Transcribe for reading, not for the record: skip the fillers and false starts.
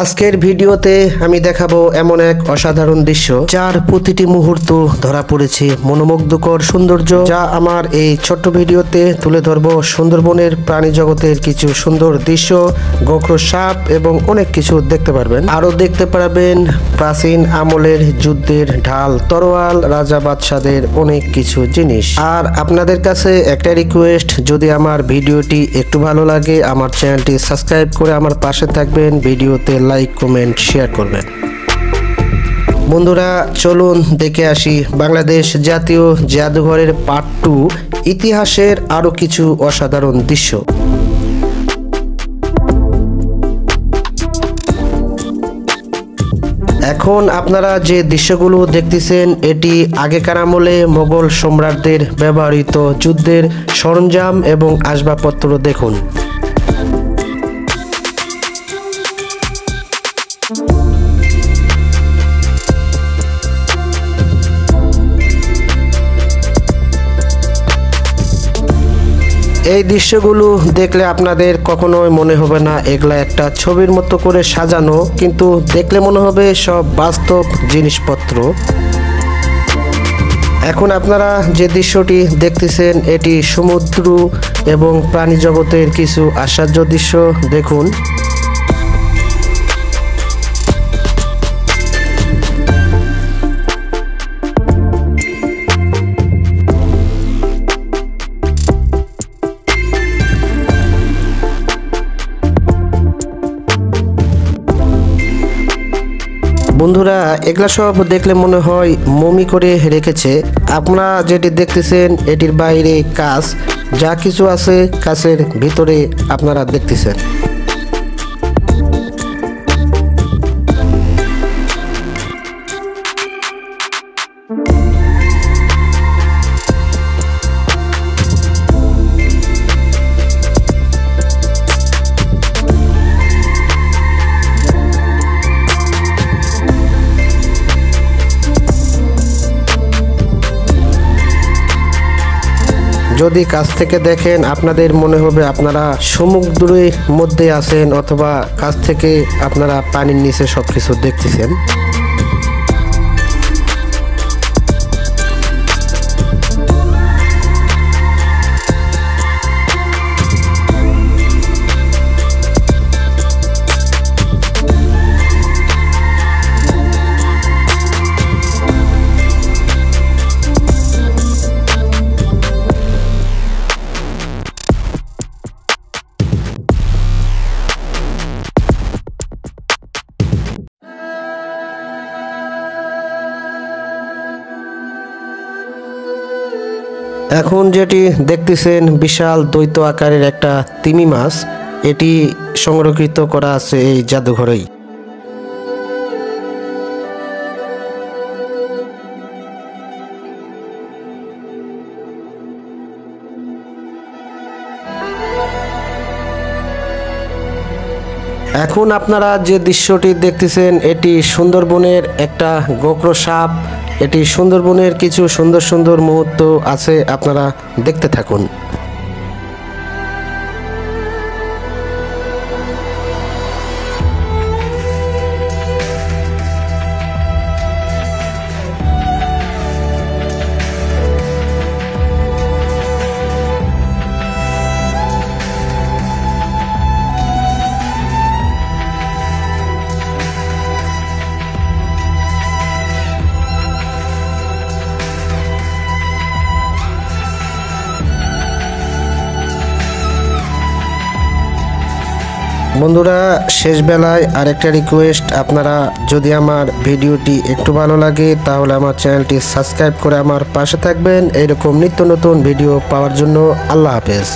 আজকের ভিডিওতে আমি দেখাবো এমন এক অসাধারণ দৃশ্য যার প্রতিটি মুহূর্ত ধরা পড়েছে মনোমুগ্ধকর সৌন্দর্য, যা আমার এই ছোট্ট ভিডিওতে তুলে ধরবো সুন্দরবনের প্রাণী জগতের কিছু সুন্দর দৃশ্য, গোখরো সাপ এবং অনেক কিছু দেখতে পারবেন। আরো দেখতে পারবেন প্রাচীন আমলের যুদ্ধের ঢাল, তরোয়াল, রাজা বাদশাদের অনেক কিছু জিনিস। আর আপনাদের কাছে একটা রিকোয়েস্ট, যদি আমার ভিডিওটি একটু ভালো লাগে আমার চ্যানেলটি সাবস্ক্রাইব করে আমার পাশে থাকবেন, ভিডিওতে লাইক কমেন্ট শেয়ার করবেন। বন্ধুরা চলুন দেখে আসি বাংলাদেশ জাতীয় জাদুঘরের পার্ট 2, ইতিহাসের আরো কিছু অসাধারণ দৃশ্য। এখন আপনারা যে দৃশ্যগুলো দেখতেছেন এটি আগেকার আমলে মোগল সম্রাটদের ব্যবহৃত যুদ্ধের সরঞ্জাম এবং আসবাবপত্র। দেখুন, এই দৃশ্যগুলো দেখলে আপনাদের কখনোই মনে হবে না এগুলা একটা ছবির মতো করে সাজানো, কিন্তু দেখলে মনে হবে সব বাস্তব জিনিসপত্র। এখন আপনারা যে দৃশ্যটি দেখতেছেন এটি সমুদ্র এবং প্রাণী জগতের কিছু আশ্চর্য দৃশ্য। দেখুন, বন্ধুরা এগুলা সব দেখলে মনে হয় মমি করে রেখেছে। আপনারা যেটি দেখতেছেন এটির বাইরে কাঁচ, যা কিছু আছে কাঁচের ভিতরে আপনারা দেখতেছেন। যদি কাছ থেকে দেখেন আপনাদের মনে হবে আপনারা সমুদ্রের মধ্যে আছেন, অথবা কাছ থেকে আপনারা পানির নিচে সবকিছু দেখতেছেন। এখন যেটি দেখতেছেন বিশাল দ্বৈত আকারের একটা তিমি মাছ, এটি সংরক্ষিত করা আছে এই জাদুঘরেই। এখন আপনারা যে দৃশ্যটি দেখতেছেন এটি সুন্দরবনের একটা গোখরো সাপ। এটি সুন্দরবনের কিছু সুন্দর সুন্দর মুহূর্ত আছে, আপনারা দেখতে থাকুন। বন্ধুরা শেষ বেলায় আরেকটা রিকোয়েস্ট, আপনারা যদি আমার ভিডিওটি একটু ভালো লাগে তাহলে আমার চ্যানেলটি সাবস্ক্রাইব করে আমার পাশে থাকবেন এরকম নিত্য নতুন ভিডিও পাওয়ার জন্য। আল্লাহ হাফেজ।